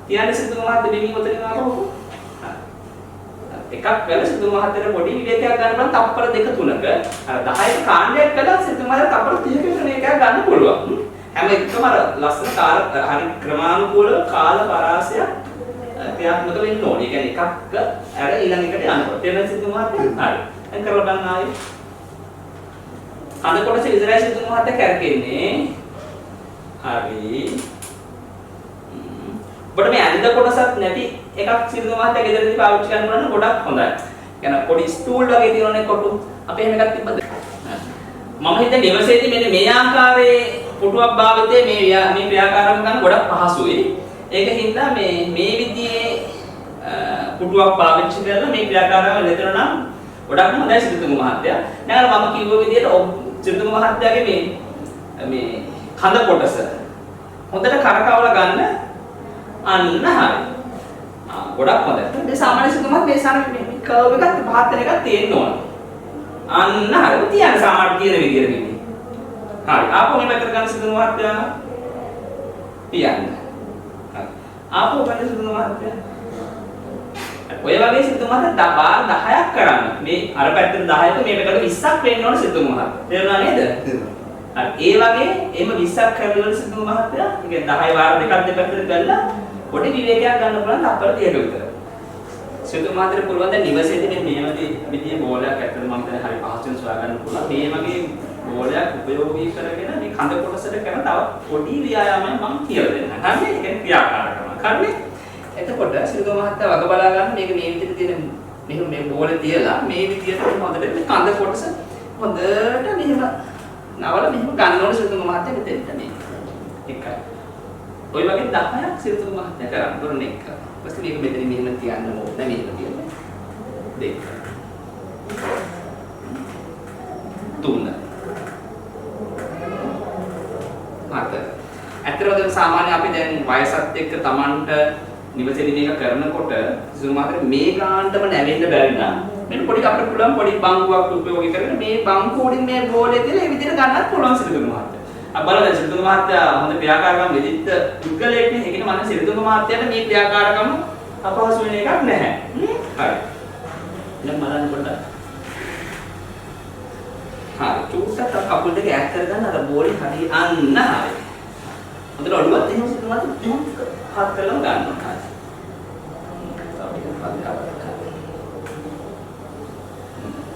තියන්නේ සිතුම මහත්තයා බිමින් උතරින් ආවම එකක් වෙලා සිතුම මහත්තයාට පොඩි විවේකයක් ගන්න බලන්න තප්පර 2 3ක අර 10ක කාණ්ඩයක් කළා සිතුම මහත්තයා තප්පර 30ක වෙන එකක් ගන්න පුළුවන්. හැම එකම අර ලස්සන කාල හරි ක්‍රමානුකූලව කාල පරාසයක් ක්‍රියාත්මක වෙන්න ඕනේ. ඒ කියන්නේ එකක් අර ඊළඟ එකට යනකොට. තේරෙනවද සිතුම මහත්තයා? හරි. දැන් කරලා බලන්න ආයේ. කඳ කොටස ඉස්සරහ සිතුම මහත්තයා කරකෙන්නේ. හරි. ඔබට මේ ඇඳ කොටසක් නැති එකක් සිතුම මහත්තයා ගෙදරදී පාවිච්චි කරන්න ගොඩක් හොඳයි. කියන පොඩි ස්ටූල් වගේ තියෙනනේ කොටු. අපි එහෙම එකක් තිබ්බද? මම හිතන්නේ නිවසේදී මෙන්න මේ ආකාරයේ පුටුවක් භාවිතයේ මේ ක්‍රියාකාරකම් ගන්න ගොඩක් පහසුයි. ඒක හින්දා මේ විදිහේ පුටුවක් පාවිච්චි කරලා මේ ක්‍රියාකාරකම් ලෙතර නම් ගොඩක් හොඳයි සිතුම මහත්තයා. දැන් මම කිව්ව විදිහට සිතුම මහත්තයාගේ මේ කඳ කොටස හොඳට කරකවලා ගන්න අන්න හරි. ගොඩක් හොඳයි. මේ සාමාන්‍ය සිතුමත් මේ සාර මේ කර්ව් එකක් පහත් එකක් තියෙන්න ඕන. අන්න හරි. තියන සාමාන්‍ය තියෙන විදිහට මෙන්න. හරි. ආපහු මේ පැත්තට ගන්න සිතුම මහත්තයා. තියන්න. හරි. ආපහු ගන්න සිතුම මහත්තයා. ඔය වගේ සිතුම මහත්තයා වාර 10ක් කරන්න. මේ අර පැත්තට 10ක මේ පැත්තට 20ක් වෙන්න ඕන සිතුම මහත්තයා. තේරුණා නේද? තේරුණා. හරි. ඒ වගේ එහෙම 20ක් කරලා සිතුම මහත්තයා. ඒ කියන්නේ 10 වාර දෙකක් දෙපැත්තට ගල්ලා පොඩි විවේකයක් ගන්න පුළුවන් තප්පර 30ක විතර. සිතුම මහත්තයාට පුළුවන් දැන් නිවසේදී මේ විදිහේ බෝලයක් ඇත්තට මම දැන් හරි පහසුවෙන් සොයා ගන්න පුළුවන්. මේ වගේ බෝලයක් උපයෝගී කරගෙන මේ කඳ කොටසට කරන තව පොඩි ව්‍යායාමයක් මම කියලා දෙන්නම්. හරිද? ඒ කියන්නේ ක්‍රියාකාරකමක්. හරිද? එතකොට සිතුම මහත්තයා වග බලා ගන්න මේක මේ විදිහට තියෙන මෙහෙම මේ බෝලේ තියලා මේ විදිහට හොඳට මේ කඳ කොටස හොඳට මෙහෙම නවල මෙහෙම ගන්න ඕනේ සිතුම මහත්තයා මෙතෙන්ට මේ. එකයි. ඔය වගේ 10ක් සිතුම මහත්තයා කරන්න කරන එක. ඊපස්සේ මේක මෙතන මෙහෙම තියන්න ඕනේ මෙහෙම තියන්න. 2 3 4 ඇත්තටම සාමාන්‍ය අපි දැන් වයසත් එක්ක Tamanට නිවසේදී මේක කරනකොට සිසුන් මාතර මේ ගානටම නැවෙන්න බැරි නම් මෙන්න පොඩි අපිට පුළුවන් පොඩි බංකුවක් උපයෝගී කරගෙන මේ බංකුව උඩින් මේ බෝලේ තියලා මේ විදිහට ගන්නත් පුළුවන් සිරිතුංග මහත්තයා. අපි බලමු සිරිතුංග මහත්තයා හොඳ ක්‍රියාකාරකම් වෙදිත්ත පුද්ගලයෙක්නේ. ඒ කියන්නේ මම සිරිතුංග මහත්තයාට මේ ක්‍රියාකාරකම් අපහසු වෙන එකක් නැහැ. හරි. දැන් බලන්න පොඩ්ඩක්. හරි. චුට්ටක් කකුල් දෙක ඈත් කරගන්න අර බෝලේ හරි අන්න හරි. හොඳට ඔළුවත් එහෙම සිරිතුංග මහත්තයා හත් කරලා ගන්නවා.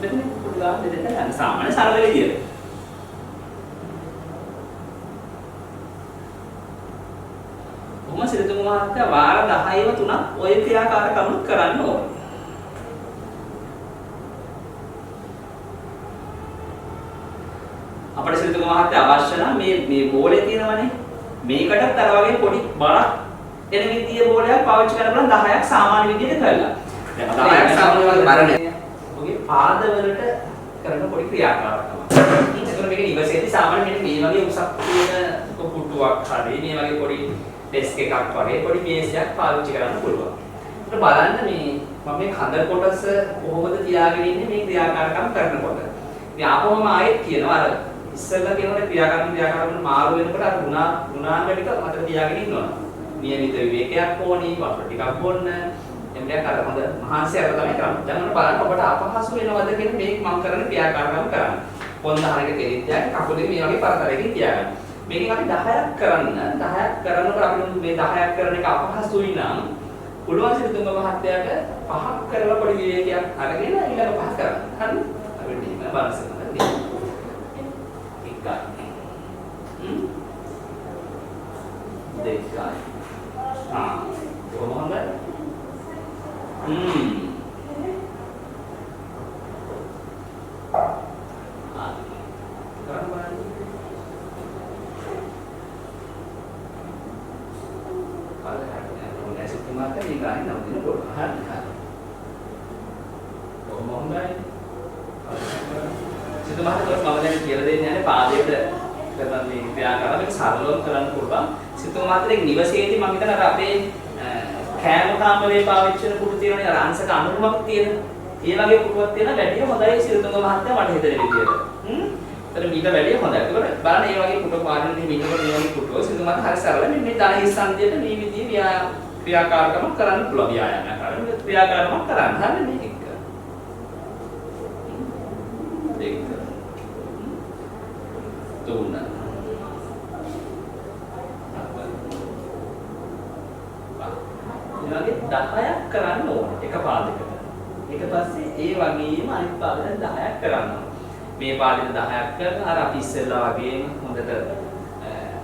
මෙතන පොඩි ගාන දෙන්න යන සාමාන්‍ය සරල විදියට. කොහොම සිරිතුංග මහත්තයා වාර 10ව තුනක් ඔය ක්‍රියාකාරකම් කරන්න ඕනේ. අපේ සිරිතුංග මහත්තයා අවශ්‍ය නම් මේ බෝලේ තියෙනවනේ මේකටත් අර වගේ පොඩි බලක් එන විදිය බෝලයක් පාවිච්චි කරන්න පුළුවන් 10ක් සාමාන්‍ය විදියට කරලා. දැන් 10ක් සාමාන්‍ය වගේ බරනේ. ඔගේ පාදවලට කරන පොඩි ක්‍රියාකාරකමක්. ඒකතර මේක ඉවසෙද්දී සාමාන්‍ය මෙන්න මේ වගේ උසක් තියෙන පුටුවක් හරි මේ වගේ පොඩි ඩෙස්ක් එකක් වගේ පොඩි මේස් එකක් පාවිච්චි කරන්න පුළුවන්. ඒකට බලන්න මම මේ කඳ කොටස කොහොමද තියාගෙන ඉන්නේ මේ ක්‍රියාකාරකම් කරනකොට. ඉතින් ආපහුම ආයෙත් කියනවා අර ඉස්සෙල්ලා කියනකොට ක්‍රියාකාරකම් මාරු වෙනකොට අර ගුණාංග ටික අතර තියාගෙන ඉන්නවා. නියමිත විවේකයක් ඕනි, වතුර ටිකක් බොන්න. එම්බයක් අර හොඳ මහන්සි අර තමයි කරන්නේ. දැන් ඔන්න බලන්න ඔබට අපහසු වෙනවද කියන මේ මම කරන ක්‍රියාකාරකම් කරන්න. පොන් දහනක කෙලින් තියාගෙන කකුලේ මේ වගේ පරතරයකින් තියාගන්න. මේකෙන් අපි 10ක් කරන්න. 10ක් කරනකොට අපිට මේ 10ක් කරන එක අපහසුයි නම් පුළුවන් සිරිතුංග මහත්තයාට 5ක් කරලා පොඩි විවේකයක් අරගෙන ඊළඟ 5 කරන්න. හරි? අපිට ඉන්න බලන්න. දෙකයි. කොහොම හොඳයි? සිතුම් මාත්‍රේ නිවසේදී මම හිතන අර අපේ කෑම කාමරේ පාවිච්චි කරන කුඩු තියෙනනේ අර අංශක අනුරුමක් තියෙන. ඒ වගේ කුඩුවක් තියෙන වැඩිය හොඳයි සිරිතුංග මහත්තයා මට හිතෙන විදියට. ඒතර මීට වැඩිය හොඳයි. ඒකට බලන්න මේ වගේ කුඩු පාඩම් මෙහෙම ඉන්නකොට මේ වගේ කුඩුව සිරිතුංග මහත්තයා හරි සරලයි. මේ ධන හිස්සන්දියට මේ විදිහේ ක්‍රියාකාරකම් කරන්න පුළුවන් ව්‍යායාමයක් කරන්න. ක්‍රියාකාරකම් කරන්න. හරිද මේක? දෙක. තුන. ඊළඟට 10ක් කරන්න ඕනේ එක පාදයකට. ඊට පස්සේ ඒ වගේම අනිත් පාදයට 10ක් කරන්න ඕනේ. මේ පාදයට 10ක් කරලා අර අපි ඉස්සෙල්ලා වගේම හොඳට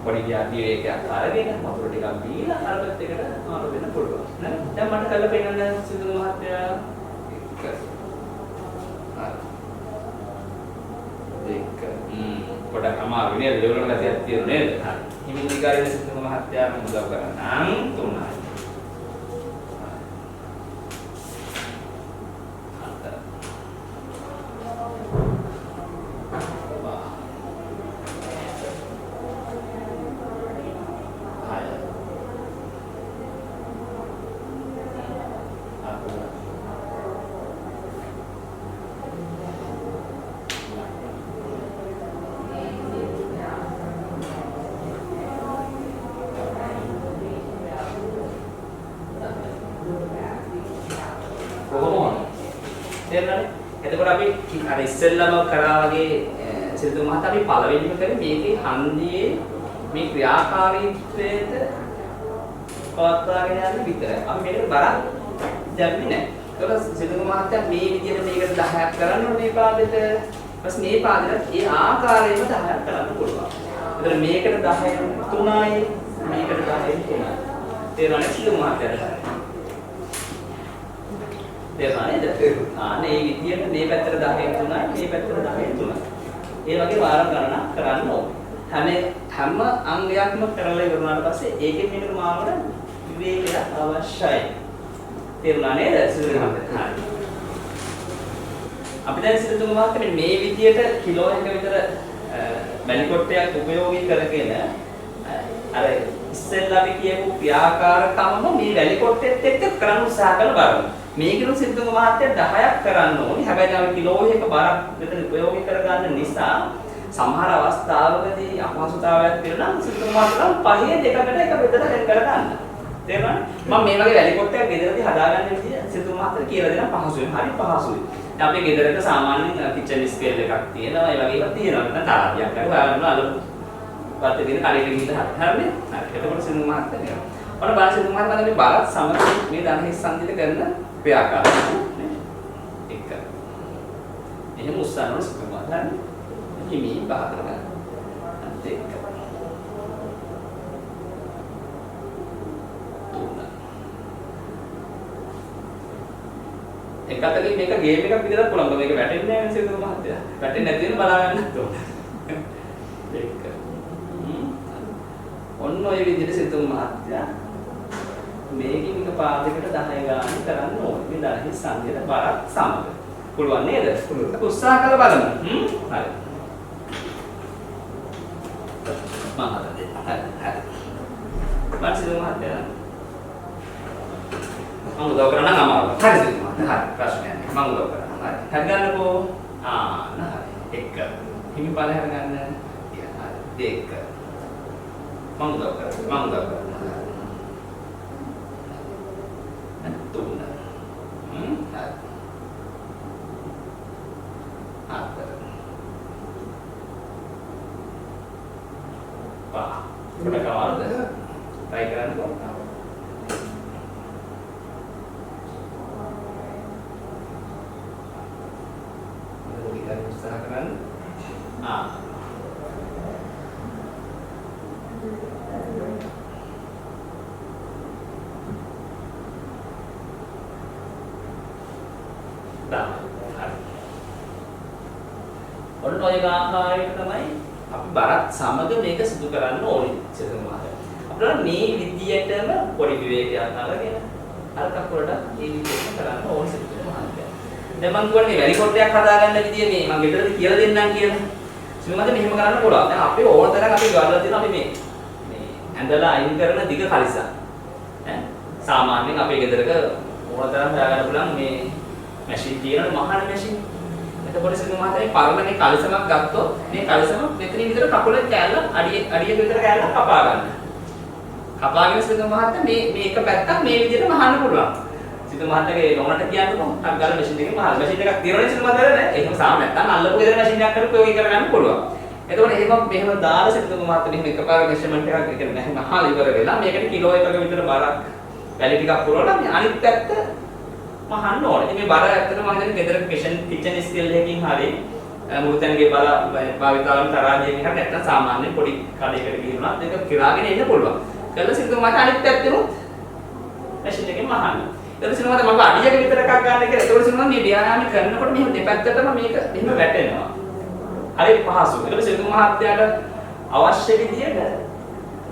පොඩි විවේකයක් අරගෙන වතුර ටිකක් බීලා අර පැත්තකට මාරු වෙන්න පුළුවන්. නේද? දැන් මට කළ පෙන්නන්න සිරිතුංග මහත්තයා දෙක. පොඩක් අමාරු නේද? දෙවලට ගැතියක් තියෙන නේද? හරි. හිමින් දිගාරින සිරිතුංග මහත්තයා මම උදව් කරන්නම්. 3යි. එතකොට අපි අර ඉස්සෙල්ලාම කරා වගේ සිරිතුංග මහත්තයා අපි පළවෙනිම කරේ මේකේ හන්දියේ මේ ක්‍රියාකාරීත්වයට පවත්වාගෙන යන්න විතරයි. අපි මේකට බරක් දැම්මේ නැහැ. ඒකට සිරිතුංග මහත්තයා මේ විදිහට මේකට 10ක් කරන්න ඕනේ මේ පාදෙට. ඊපස් මේ පාදෙට ඒ ආකාරයෙන්ම 10ක් කරන්න පුළුවන්. ඒතර මේකට 10න් 3යි මේකට 10න් 3යි. තේරුණානේ සිරිතුංග මහත්තයාට? තේරුණා නේද? මේ විදියට මේ පැත්තට 10න් 3යි මේ පැත්තට 10න් 3යි. ඒ වගේ වාර ගණනක් කරන්න ඕනේ. හැම අංගයක්ම කරලා ඉවරනාට පස්සේ ඒකෙන් මේකට මාවන විවේකයක් අවශ්‍යයි. තේරුණා නේද? අපි දැන් සිරිතුංග මහත්තයා මේ විදියට කිලෝ 1 විතර මැලි කොටයක් උපයෝගී කරගෙන අර ඉස්සෙල්ලා අපි කියපු ක්‍රියාකාරකමම මේ වැලි කොට්ටෙත් එක්ක කරන්න උත්සාහ කරන බලන්න. මේකිනු සිද්ධුම මහත්තයා 10ක් කරන්න ඕනේ. හැබැයි අපි කිලෝ එකක බරක් විතර ප්‍රයෝග කරගන්න නිසා සමහර අවස්ථාවකදී අපහසුතාවයක් තියෙනවා නම් සිද්ධුම මහත්තයා පහේ දෙකකට එක බෙදලා වෙන් කරගන්න. තේරුණාද? මම මේ වගේ වැලි කොට්ටයක් ගෙදරදී හදාගන්න විදිය සිද්ධුම මහත්තයා කියලා දෙනවා පහසුවෙන්. හරි පහසුයි. දැන් අපේ ගෙදරක සාමාන්‍යයෙන් කිචන් ස්කේල් එකක් තියෙනවා. ඒ වගේ ඒවා තියෙනවා. නැත්නම් තරහක් හරි හොයාගන්න අලු වත් දෙන කලෙක ගිහින් හරිනේ. හරි. එතකොට සිද්ධුම මහත්තයා කියනවා. ඔන්න බලන්න සිද්ධුම මහත්තයා මේ බරත් සමග මේ ධන හිස් සංදිත කරන ක්‍රියාකාරය නේ. එක. එහෙම උස්සනවා සිද්ධුම මහත්තයා. හිමි පහ කරගන්න. දෙක. එකතකින් මේක ගේම් එකක් විතරක් පුළුවන්. මේක වැටෙන්නේ නැහැ නේද සිද්ධුම මහත්තයා. වැටෙන්නේ නැති වෙන බලා ගන්නත් ඕන. දෙක. ඔන්න ඔය විදිහට සිද්ධුම මහත්තයා මේකින් එක පාදයකට 10 ගාන කරන්න ඕනේ. මේ 10 සංකේත බරක් සමග. පුළුවන් නේද? උත්සාහ කරලා බලමු. හරි. මහත්තයා. හරි. සිද්ධුම මහත්තයා මම උදව් කරන්න අමාරුයි. හරි සිද්ධුම මහත්තයා. හරි ප්‍රශ්නයක් නෑ. මම උදව් කරන්න. හරි. හරි ගන්නකෝ. හරි. එක. හිමි බලය හරගන්න. හරි. දෙක. මම උදව් කරන්න. මම උදව් කරන්න. තුන. හරි. හතර. පහ. උඩ කවද්ද? try කරන්නකෝ. usaha කරන්න. ඔන්න ඔය ආකාරයට තමයි අපි බරත් සමග මේක සිදු කරන්න ඕනේ සිදුම මහත්තයා. අපිට මේ විදියටම පොඩි විවේකයක් අරගෙන අර කකුලට මේ විදියට කරන්න ඕනේ සිදුම මහත්තයා. දැන් මම කියන්නේ වැලි කොටයක් හදාගන්න විදිය මේ මම ගෙදරදී කියලා දෙන්නම් කියලා. සිදුමද මෙහෙම කරන්න පුළුවන්. දැන් අපි ඕන තරම් අපි ගාලා තියෙන අපි මේ ඇඳලා අයින් කරන දිග කලිසම්. සාමාන්‍යයෙන් අපේ ගෙදරක ඕන තරම් හදාගන්න පුළුවන් මේ මැෂින් තියෙන මහාන මැෂින්. එතකොට සිදුම මහත්තයා පරණ මේ කලිසමක් ගත්තොත් මේ කලිසම මෙතනින් විතර කකුලේ කෑල්ල අඩිය විතර කෑල්ල කපා ගන්න. කපාගෙන සිදුම මහත්තයා මේ එක පැත්තක් මේ විදිහට මහන්න පුළුවන්. සිදුම මහත්තයාගේ ලොණට කියන්නකො ටක් ගාලා මැෂින් එකෙන් මහන්න. මැෂින් එකක් තියෙනවනේ සිදුම මහත්තයාට නෑ. එහෙම සාම නැත්තම් අල්ලපු ගෙදර මැෂින් එකක් කරලා ප්‍රයෝග කරගන්න පුළුවන්. එතකොට මෙහෙම දාලා සිදුම මහත්තයා මෙහෙම එකපාර මෙෂර්මන්ට් එකක් කියන්නේ නැහැ මහාල ඉවර වෙලා මේකට කිලෝ එකක විතර බරක් වැලි ටිකක් පුරවලා මේ අනිත් පැත්ත මහන්න ඕනේ. ඉතින් මේ බර ඇත්තටම මම හිතන්නේ ගෙදර කිචන් ස්කේල් එකකින් හරි මුළුතැනගේ බර භාවිතාවන තරහාදියෙන් එකක් නැත්තම් සාමාන්‍ය පොඩි කඩේකට ගිහිනුනා දෙක කිරාගෙන එන්න පුළුවන්. කළා සිදුම මට අනිත් පැත්තෙම මැෂින් එකෙන් මහන්න. ඊට පස්සේ මම අඩියක විතර එකක් ගන්න කියලා. ඒතකොට සිදුම මේ ව්‍යායාම කරනකොට මෙහෙම දෙපැත්තටම මේක එහෙම වැටෙනවා. හරි පහසුයි. ඊට පස්සේ සිදුම මහත්තයාට අවශ්‍ය විදියට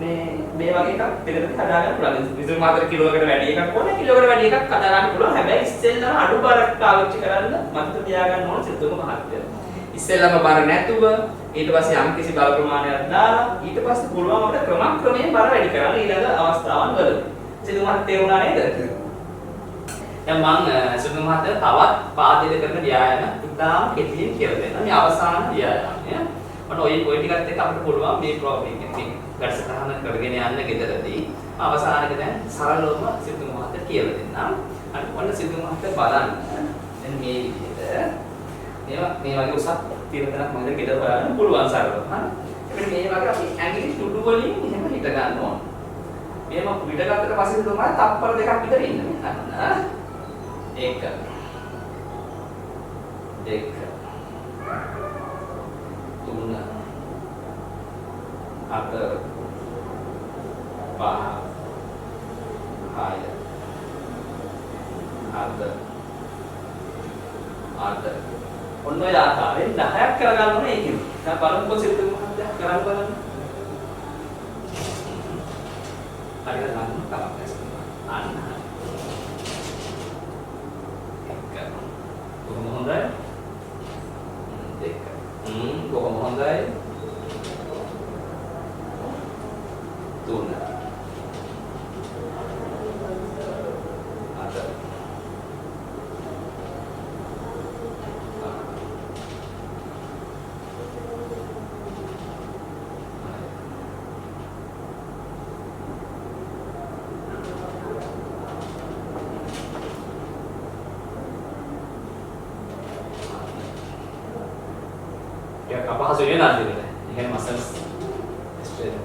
මේ වගේ එකක් දෙකට හදාගන්න පුළුවන්. විදුලි මාතර කිලෝයකට වැඩි එකක් ඕනේ. කිලෝයකට වැඩි එකක් හදාගන්න පුළුවන්. හැබැයි ඉස්සෙල්ලාම අඩු බරක් පාවිච්චි කරන්න මතක තියාගන්න ඕනේ සිතුම මහත්තයා. ඉස්සෙල්ලාම බර නැතුව ඊට පස්සේ යම් කිසි බල ප්‍රමාණයක් දාලා ඊට පස්සේ පුළුවන් අපිට ක්‍රමයෙන් බර වැඩි කරන්න ඊළඟ අවස්ථාවන් වලදී. සිතුම මහත්තයා තේරුණා නේද? දැන් මම සිතුම මහත්තයා තවත් පාදයට කරන ව්‍යායාම ඉතාම කෙටියෙන් කියලා දෙන්නම්. මේ අවසාන ව්‍යායාමය. මට ඔය ටිකත් එක්ක අපිට පුළුවන් මේ ප්‍රොබ්ලම් එකකින් වැඩසටහන කරගෙන යන්න ගෙදරදී අවසානයේ දැන් සරලවම සිද්ධු මහත්තයා කියලා දෙන්නම්. අන්න ඔන්න සිද්ධු මහත්තයා බලන්න. දැන් මේ විදිහට මේ වගේ උසක් තීරණයක් මම දැන් ගෙදර හොයාගන්න පුළුවන් සරලව. හරි. එතකොට මේ වගේ අපි ඇඟිලි තුඩු වලින් එහෙම හිට ගන්න ඕන. මෙහෙම පිට ගත්තට පස්සේ සිද්ධු මහත්තයා තප්පර දෙකක් විතර ඉන්න. අන්න. එක. දෙක. තුන. හතර. පහ. හය. හත. අට. ඔන්න ඔය ආකාරයෙන් 10ක් කරගන්න ඕනේ ඒකෙන්. දැන් බලමුකෝ සිද්ධු මහත්තයා කරන්න බලන්න. හරියට ගන්න තමයි. අන්න. එක. කොහොම හොඳයි? දෙක. කොහොම හොඳයි? 3 ya kapahsu වෙනවා නේද? ඒ කියන්නේ මසල්ස් ස්ට්‍රෙච්.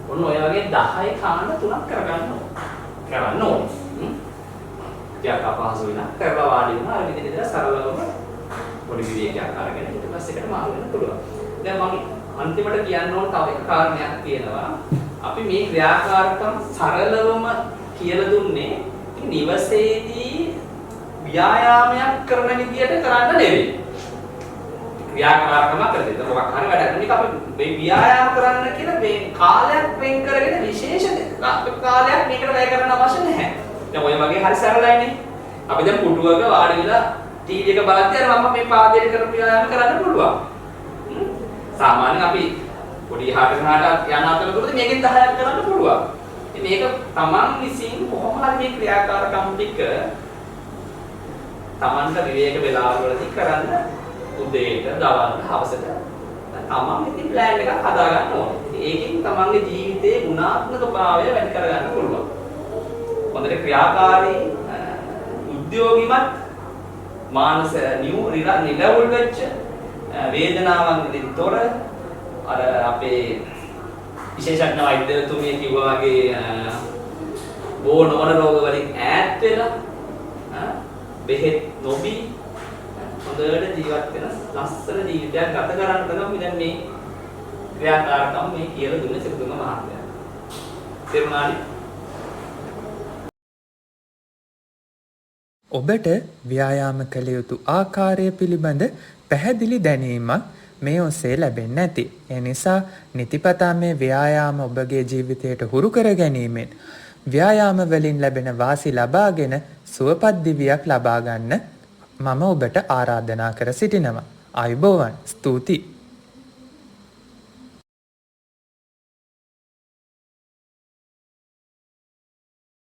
ඔන්න ඔය වගේ 10 කාණ්ඩ 3ක් කරගන්න ඕනේ. ටිකක් අපහසු වෙනවා. කරලා වාඩි වෙනවා. අර විදිහට ඉඳලා සරලවම පොඩි විවේකයක් අරගෙන ඊට පස්සේ එකට මාරු වෙන්න පුළුවන්. දැන් මම අන්තිමට කියන්න ඕන තව එක කාරණයක් තියෙනවා. අපි මේ ක්‍රියාකාරකම් සරලවම කියලා දුන්නේ නිවසේදී ව්‍යායාමයක් කරන විදියට කරන්න නෙවෙයි. ක්‍රියාකාරකම කරද මොකක් හරි වැඩක් මේක අපි මේ ව්‍යායාම කරන්න කියලා මේ කාලයක් වෙන් කරගෙන විශේෂ කාලයක් මේකට වැය කරන්න අවශ්‍ය නැහැ. දැන් ඔය වගේ හරි සරලයිනේ. අපි දැන් පුටුවක වාඩි වෙලා ටීවී එක බලද්දී අර මම මේ පාදයට කරපු ව්‍යායාම කරන්න පුළුවන්. සාමාන්‍යයෙන් අපි පොඩි හාට යන අතරතුරදී මේකෙන් 10ක් කරන්න පුළුවන්. ඉතින් මේක තමන් විසින් කොහොම හරි මේ ක්‍රියාකාරකම් ටික තමන්ට විවේක වේලාවලදී කරන්න උදේට දවල්ට හවසට තමන් ඉතින් ප්ලෑන් එකක් හදා ගන්න ඕනේ. ඒකෙන් තමන්ගේ ජීවිතයේ ගුණාත්මකභාවය වැඩි කර ගන්න පුළුවන්. හොඳට ක්‍රියාකාරී උද්‍යෝගිමත් මානස නිරවුල් වෙච්ච වේදනාවන් වලින් තොර අර අපේ විශේෂඥ වෛද්‍යතුමිය කිව්වා වගේ බෝ නොවන රෝග වලින් ඈත් වෙලා බෙහෙත් නොබී හොඳට ජීවත් වෙන ලස්සන ජීවිතයක් ගත කරන්න තමයි දැන් මේ ක්‍රියාකාරකම් මේ කියලා දුන්නේ සිරිතුංග මහත්මයා. තේරුණානේ? ඔබට ව්‍යායාම කළ යුතු ආකාරය පිළිබඳ පැහැදිලි දැනීමක් මේ ඔස්සේ ලැබෙන්නේ නැති. ඒ නිසා නිතිපතා මේ ව්‍යායාම ඔබගේ ජීවිතයට හුරු කර ගැනීමෙන් ව්‍යායාම වලින් ලැබෙන වාසි ලබාගෙන සුවපත් දිවියක් ලබා ගන්න මම ඔබට ආරාධනා කර සිටිනවා. ආයුබෝවන්. ස්තුතියි.